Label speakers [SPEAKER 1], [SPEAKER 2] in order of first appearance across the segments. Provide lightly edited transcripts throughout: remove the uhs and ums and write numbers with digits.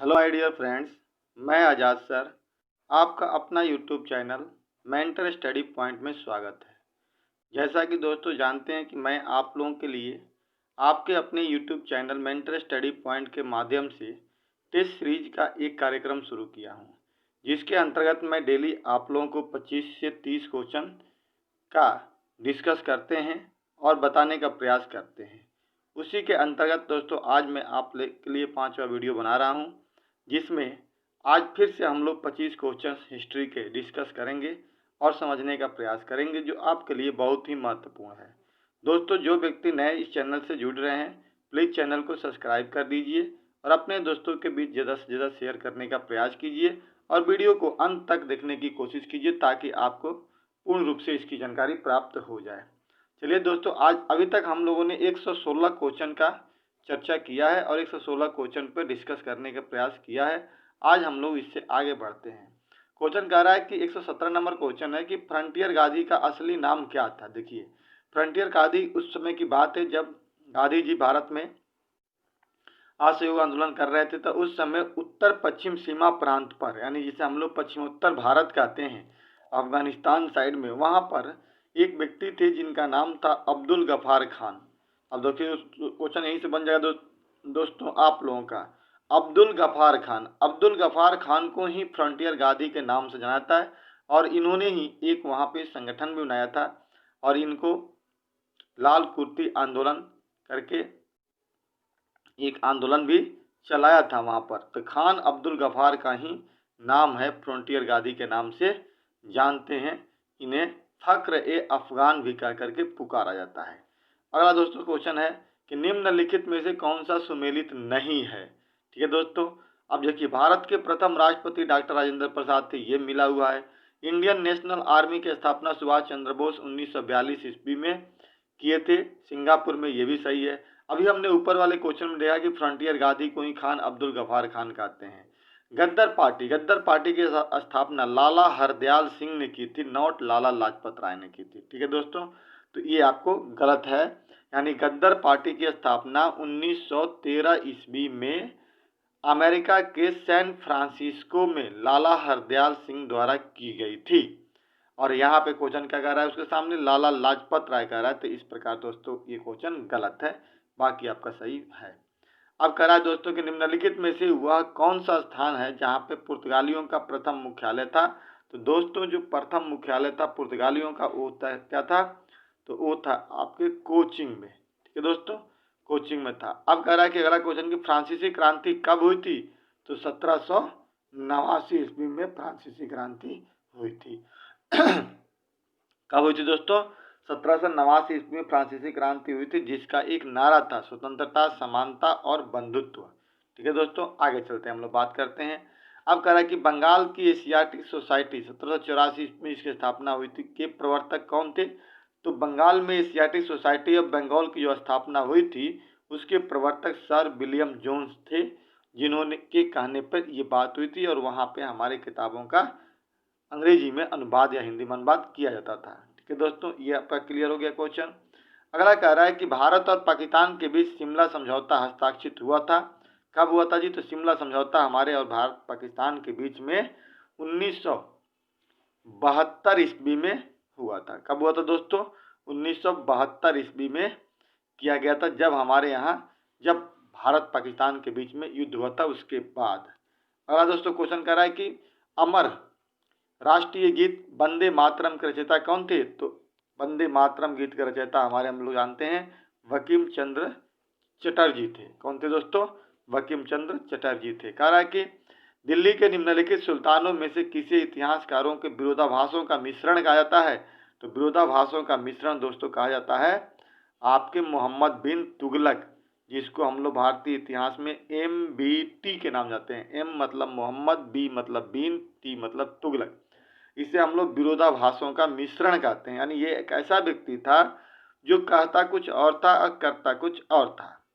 [SPEAKER 1] Hello my dear friends, मैं आज़ाद sir आपका अपना YouTube channel mentor study point में स्वागत है। जैसा कि दोस्तों जानते हैं कि मैं आप लोगों के लिए आपके अपने YouTube channel mentor study point के माध्यम से टेस्ट सीरीज का एक कार्यक्रम शुरू किया हूं, जिसके अंतर्गत मैं डेली आप लोगों को 25 से 30 क्वेश्चन का डिस्कस करते हैं और बताने का प्रयास करते हैं। उसी के अंतर्गत दोस्तों आज मैं आप के लिए 5वां वीडियो बना रहा हूं, जिसमें आज फिर से हम लोग 25 क्वेश्चंस हिस्ट्री के डिस्कस करेंगे और समझने का प्रयास करेंगे, जो आपके लिए बहुत ही महत्वपूर्ण है। दोस्तों, जो व्यक्ति नए इस चैनल से जुड़ रहे हैं, प्लीज़ चैनल को सब्सक्राइब कर दीजिए और अपने दोस्तों के बीच ज़्यादा से ज़्यादा शेयर करने का प्रयास कीजिए और वीडियो को अंत तक देखने की कोशिश कीजिए ताकि आपको पूर्ण रूप से इसकी जानकारी प्राप्त हो जाए। चलिए दोस्तों, आज अभी तक हम लोगों ने 116 क्वेश्चन का चर्चा किया है और 116 क्वेश्चन पर डिस्कस करने का प्रयास किया है। आज हम लोग इससे आगे बढ़ते हैं। क्वेश्चन कह रहा है कि 117 नंबर क्वेश्चन है कि फ्रंटियर गांधी का असली नाम क्या था। देखिए, फ्रंटियर गांधी उस समय की बात है जब गांधी जी भारत में असहयोग आंदोलन कर रहे थे। तो उस समय उत्तर पश्चिम सीमा प्रांत पर, यानी जिसे हम लोग पश्चिमोत्तर भारत कहते हैं, अफगानिस्तान साइड में, वहाँ पर एक व्यक्ति थे जिनका नाम था अब्दुल गफार खान। अब देखिए क्वेश्चन यहीं से बन जाएगा दोस्तों आप लोगों का। अब्दुल गफार खान, अब्दुल गफार खान को ही फ्रंटियर गांधी के नाम से जाना जाता है और इन्होंने ही एक वहाँ पे संगठन भी बनाया था और इनको लाल कुर्ती आंदोलन करके एक आंदोलन भी चलाया था वहाँ पर। तो खान अब्दुल गफार का ही नाम है, फ्रंटियर गांधी के नाम से जानते हैं। इन्हें फख्र ए अफगान भी कह करके पुकारा जाता है। अगला दोस्तों क्वेश्चन है कि निम्नलिखित में से कौन सा सुमेलित नहीं है। ठीक है दोस्तों, अब देखिए, भारत के प्रथम राष्ट्रपति डॉक्टर राजेंद्र प्रसाद थे, ये मिला हुआ है। इंडियन नेशनल आर्मी की स्थापना सुभाष चंद्र बोस 1942 ईस्वी में किए थे सिंगापुर में, ये भी सही है। अभी हमने ऊपर वाले क्वेश्चन में देखा कि फ्रंटियर गांधी को ही खान अब्दुल गफार खान कहते हैं। गद्दर पार्टी की स्थापना लाला हरदयाल सिंह ने की थी, नॉट लाला लाजपत राय ने की थी। ठीक है दोस्तों, तो ये आपको गलत है। यानी गद्दर पार्टी की स्थापना 1913 ईस्वी में अमेरिका के सैन फ्रांसिस्को में लाला हरदयाल सिंह द्वारा की गई थी। और यहाँ पे क्वेश्चन क्या कह रहा है, उसके सामने लाला लाजपत राय कह रहा है। तो इस प्रकार दोस्तों ये क्वेश्चन गलत है, बाकी आपका सही है। अब कह रहा है दोस्तों कि निम्नलिखित में से वह कौन सा स्थान है जहाँ पे पुर्तगालियों का प्रथम मुख्यालय था। तो दोस्तों जो प्रथम मुख्यालय था पुर्तगालियों का, वो क्या था, तो वो था आपके कोचिंग में। ठीक है दोस्तों, कोचिंग में था। अब कह रहा है कि अगला क्वेश्चन की फ्रांसीसी क्रांति कब हुई थी। तो 1789 ईस्वी में फ्रांसीसी क्रांति हुई थी। कब हुई थी दोस्तों, 1789 ईस्वी में फ्रांसीसी क्रांति हुई थी, जिसका एक नारा था स्वतंत्रता, समानता और बंधुत्व। ठीक है दोस्तों, आगे चलते हैं, हम लोग बात करते हैं। अब कह रहा है कि बंगाल की एशियाटिक सोसाइटी 1784 में इसकी स्थापना हुई थी, के प्रवर्तक कौन थे। तो बंगाल में एशियाटिक सोसाइटी ऑफ बंगाल की जो स्थापना हुई थी, उसके प्रवर्तक सर विलियम जोन्स थे, जिन्होंने के कहने पर यह बात हुई थी और वहाँ पे हमारे किताबों का अंग्रेजी में अनुवाद या हिंदी में अनुवाद किया जाता था। ठीक है दोस्तों, ये आपका क्लियर हो गया क्वेश्चन। अगला कह रहा है कि भारत और पाकिस्तान के बीच शिमला समझौता हस्ताक्षरित हुआ था। कब हुआ था जी। तो शिमला समझौता हमारे और भारत पाकिस्तान के बीच में 1972 ईस्वी में हुआ था। कब हुआ था दोस्तों, 1972 ईस्वी में किया गया था, जब हमारे यहाँ जब भारत पाकिस्तान के बीच में युद्ध हुआ था उसके बाद। अगला दोस्तों क्वेश्चन कह रहा है कि अमर राष्ट्रीय गीत वंदे मातरम के रचयिता कौन थे। तो वंदे मातरम गीत के रचयिता हमारे हम लोग जानते हैं बंकिम चंद्र चटर्जी थे। कौन थे दोस्तों, बंकिम चंद्र चटर्जी थे। कह रहा है कि दिल्ली के निम्नलिखित सुल्तानों में से किसे इतिहासकारों के विरोधाभासों का मिश्रण कहा जाता है। तो विरोधाभासों का मिश्रण दोस्तों कहा जाता है आपके मोहम्मद बिन तुगलक, जिसको हम लोग भारतीय इतिहास में MBT के नाम जाते हैं। M मतलब मोहम्मद, B मतलब बिन, T मतलब तुगलक। इसे हम लोग विरोधाभासों का मिश्रण कहते हैं। यानी ये एक ऐसा व्यक्ति था जो कहता कुछ और था और करता कुछ और था।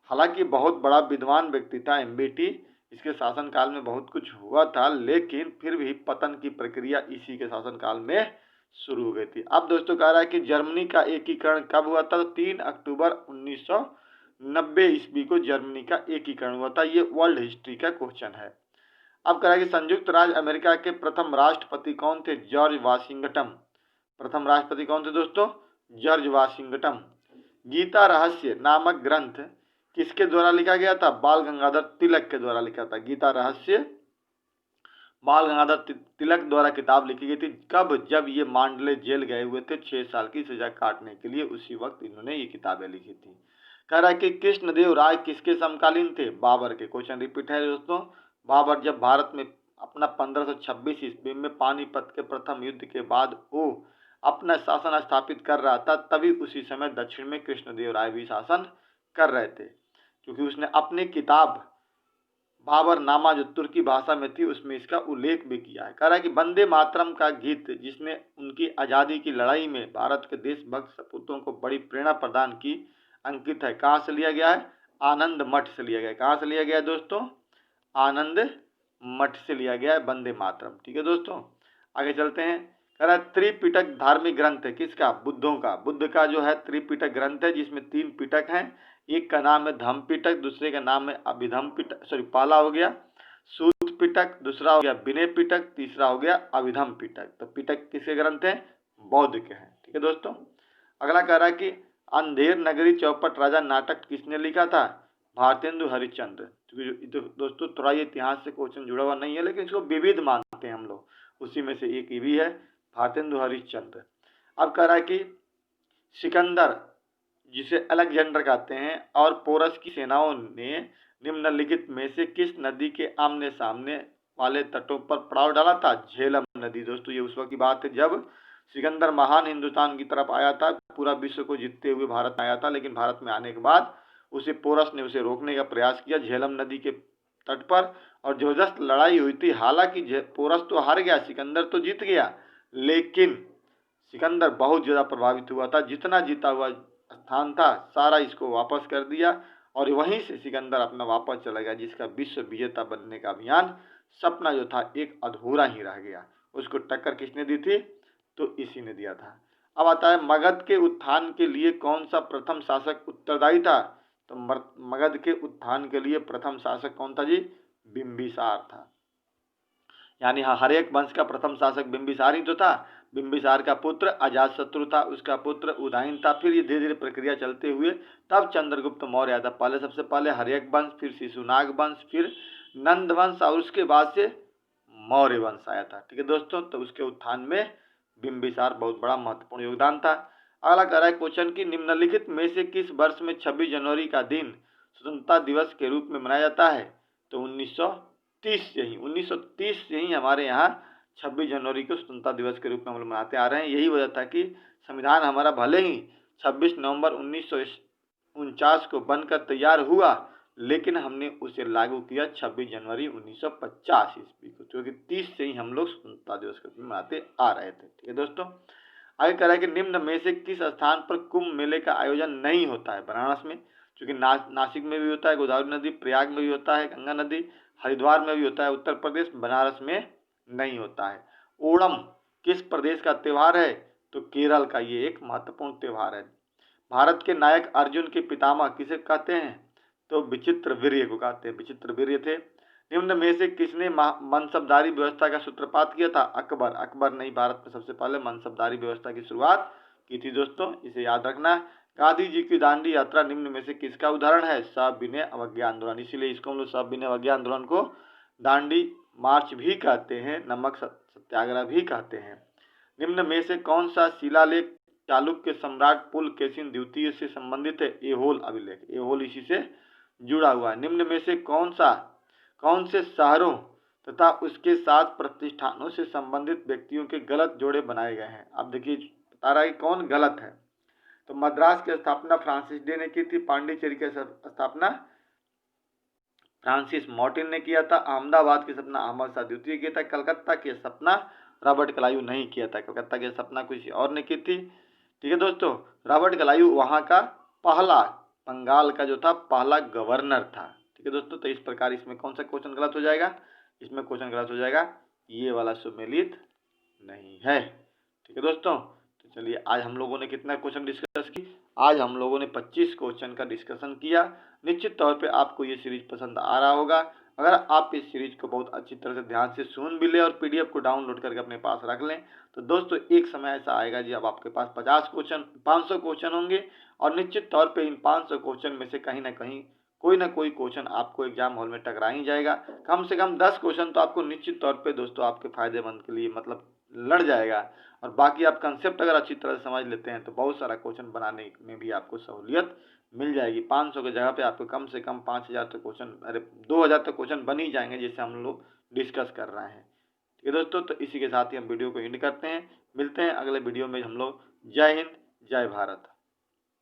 [SPEAKER 1] हालांकि बहुत बड़ा विद्वान व्यक्ति था MBT, इसके शासनकाल में बहुत कुछ हुआ था, लेकिन फिर भी पतन की प्रक्रिया इसी के शासनकाल में शुरू हो गई थी। अब दोस्तों कह रहा है कि जर्मनी का एकीकरण कब हुआ था। तो 3 अक्टूबर 90 ईस्वी को जर्मनी का एकीकरण हुआ था। ये वर्ल्ड हिस्ट्री का क्वेश्चन है। अब करेंगे संयुक्त राज्य अमेरिका के प्रथम राष्ट्रपति कौन थे? George Washington. प्रथम राष्ट्रपति कौन थे दोस्तों? George Washington. गीता रहस्य नामक ग्रंथ किसके द्वारा लिखा गया था? बाल गंगाधर तिलक के द्वारा लिखा था। गीता रहस्य बाल गंगाधर तिलक द्वारा किताब लिखी गई थी। कब? जब ये मांडले जेल गए हुए थे 6 साल की सजा काटने के लिए, उसी वक्त इन्होंने ये किताबें लिखी थी। कह रहा है कि कृष्णदेव राय किसके समकालीन थे? बाबर के। क्वेश्चन रिपीट है दोस्तों। बाबर जब भारत में अपना 1526 ईस्वी में पानीपत के प्रथम युद्ध के बाद वो अपना शासन स्थापित कर रहा था, तभी उसी समय दक्षिण में कृष्णदेव राय भी शासन कर रहे थे, क्योंकि उसने अपनी किताब बाबर नामा जो तुर्की भाषा में थी उसमें इसका उल्लेख भी किया है। कह रहा है कि वंदे मातरम का गीत जिसने उनकी आज़ादी की लड़ाई में भारत के देशभक्त सपूतों को बड़ी प्रेरणा प्रदान की, अंकित है। कहाँ से लिया गया है? आनंद मठ से लिया गया है। कहाँ से लिया गया है दोस्तों? आनंद मठ से लिया गया है वंदे मातरम। ठीक है दोस्तों, आगे चलते हैं। कह रहा है त्रिपिटक धार्मिक ग्रंथ है किसका? बुद्धों का। बुद्ध का जो है त्रिपिटक ग्रंथ है, जिसमें 3 पिटक हैं। एक का नाम है धम्म पिटक, दूसरे का नाम है अभिधम्म पिटक, पहला हो गया सूत पिटक, दूसरा हो गया विनय पिटक, तीसरा हो गया अभिधम्म पिटक। तो पिटक किसके ग्रंथ हैं? बौद्ध के हैं। ठीक है दोस्तों, अगला कह रहा है कि अंधेर नगरी चौपट राजा नाटक किसने लिखा था? भारतेंदु हरिश्चंद्र। तो दोस्तों थोड़ा ये इतिहास से क्वेश्चन जुड़ा हुआ नहीं है, लेकिन इसको विविध मानते हैं हम लोग, उसी में से एक ये भी है, भारतेंदु हरिश्चंद्र। अब कह रहा है कि सिकंदर जिसे अलेक्जेंडर कहते हैं और पोरस की सेनाओं ने निम्नलिखित में से किस नदी के आमने सामने वाले तटों पर पड़ाव डाला था? झेलम नदी। दोस्तों ये उस वक्त की बात है जब सिकंदर महान हिंदुस्तान की तरफ आया था, पूरा विश्व को जीतते हुए भारत में आया था, लेकिन भारत में आने के बाद उसे पोरस ने उसे रोकने का प्रयास किया झेलम नदी के तट पर, और जबरदस्त लड़ाई हुई थी। हालांकि पोरस तो हार गया, सिकंदर तो जीत गया, लेकिन सिकंदर बहुत ज़्यादा प्रभावित हुआ था। जितना जीता हुआ स्थान था सारा इसको वापस कर दिया, और वहीं से सिकंदर अपना वापस चला गया, जिसका विश्व विजेता बनने का अभियान सपना जो था एक अधूरा ही रह गया। उसको टक्कर किसने दी थी? तो इसी ने दिया था। अब आता है मगध के उत्थान के लिए कौन सा प्रथम शासक उत्तरदायी था? तो मगध के उत्थान के लिए प्रथम शासक कौन था जी? बिंबिसार था। यानी हर्यक वंश का प्रथम शासक बिंबिसार ही तो था। बिंबिसार का पुत्र अजातशत्रु था, उसका पुत्र उदयन था। फिर ये धीरे धीरे प्रक्रिया चलते हुए तब चंद्रगुप्त मौर्य आया था। पहले सबसे पहले हर्यक वंश, फिर शिशुनाग वंश, फिर नंद वंश, और उसके बाद से मौर्य वंश आया था। ठीक है दोस्तों, तो उसके उत्थान में बिंबिसार बहुत बड़ा महत्वपूर्ण योगदान था। अगला कह रहा है क्वेश्चन की निम्नलिखित में से किस वर्ष में 26 जनवरी का दिन स्वतंत्रता दिवस के रूप में मनाया जाता है? तो 1930 से ही हमारे यहाँ 26 जनवरी को स्वतंत्रता दिवस के रूप में हम लोग मनाते आ रहे हैं। यही वजह था कि संविधान हमारा भले ही 26 नवंबर 1949 को बनकर तैयार हुआ, लेकिन हमने उसे लागू किया 26 जनवरी 1950 ईस्वी को, क्योंकि 30 से ही हम लोग स्वतंत्रता दिवस के रूप में मनाते आ रहे थे। ठीक है दोस्तों, आगे कह रहा है कि निम्न में से किस स्थान पर कुंभ मेले का आयोजन नहीं होता है? बनारस में, क्योंकि नासिक में भी होता है, गोदावरी नदी, प्रयाग में भी होता है, गंगा नदी, हरिद्वार में भी होता है उत्तर प्रदेश, बनारस में नहीं होता है। ओणम किस प्रदेश का त्यौहार है? तो केरल का ये एक महत्वपूर्ण त्यौहार है। भारत के नायक अर्जुन के पितामह किसे कहते हैं? तो विचित्रवीर्य को कहते हैं, विचित्रवीर्य थे। निम्न में से किसने मनसबदारी व्यवस्था का सूत्रपात किया था? अकबर। अकबर ने भारत में सबसे पहले मनसबदारी व्यवस्था की शुरुआत की थी दोस्तों, इसे याद रखना। गांधी जी की दांडी यात्रा निम्न में से किसका उदाहरण है? सविनय अवज्ञा आंदोलन। इसीलिए इसको हम लोग सविनय अवज्ञा आंदोलन को दांडी मार्च भी कहते हैं, नमक सत्याग्रह भी कहते हैं। निम्न में से कौन सा शिलालेख चालुक्य सम्राट पुलकेशिन द्वितीय से संबंधित है? एहोल अभिलेख। एहोल इसी से जुड़ा हुआ है। निम्न में से कौन से शहरों तथा उसके साथ प्रतिष्ठानों से संबंधित व्यक्तियों के गलत जोड़े बनाए गए हैं? अब देखिए बता रहा है कि कौन गलत है। तो मद्रास की स्थापना फ्रांसिस डे ने की थी, पांडिचेरी की स्थापना फ्रांसिस मार्टिन ने किया था, अहमदाबाद की स्थापना अहमद शाह द्वितीय किया था, कलकत्ता की स्थापना रॉबर्ट क्लाइव नहीं किया था, कलकत्ता की स्थापना किसी और ने की थी। ठीक है दोस्तों, रॉबर्ट क्लाइव वहाँ का पहला, बंगाल का जो था पहला गवर्नर था। ठीक है दोस्तों, तो इस प्रकार इसमें कौन सा क्वेश्चन गलत हो जाएगा? इसमें क्वेश्चन गलत हो जाएगा ये वाला, सुमेलित नहीं है। ठीक है दोस्तों, तो चलिए आज हम लोगों ने कितना क्वेश्चन डिस्कस की, आज हम लोगों ने 25 क्वेश्चन का डिस्कशन किया। निश्चित तौर पे आपको ये सीरीज पसंद आ रहा होगा। अगर आप इस सीरीज को बहुत अच्छी तरह से ध्यान से सुन भी लें और पीडीएफ को डाउनलोड करके अपने पास रख लें, तो दोस्तों एक समय ऐसा आएगा जब आपके पास 500 क्वेश्चन होंगे और निश्चित तौर पे इन 500 क्वेश्चन में से कहीं ना कहीं कोई ना कोई क्वेश्चन आपको एग्जाम हॉल में टकरा ही जाएगा। कम से कम 10 क्वेश्चन तो आपको निश्चित तौर पे दोस्तों आपके फायदेमंद के लिए मतलब लड़ जाएगा। और बाकी आप कंसेप्ट अगर अच्छी तरह से समझ लेते हैं तो बहुत सारा क्वेश्चन बनाने में भी आपको सहूलियत मिल जाएगी। 500 की जगह पे आपको कम से कम 5000 तक क्वेश्चन, अरे 2000 तक क्वेश्चन बन ही जाएंगे, जैसे हम लोग डिस्कस कर रहे हैं। ठीक है दोस्तों, तो इसी के साथ ही हम वीडियो को एंड करते हैं। मिलते हैं अगले वीडियो में हम लोग। जय हिंद, जय भारत।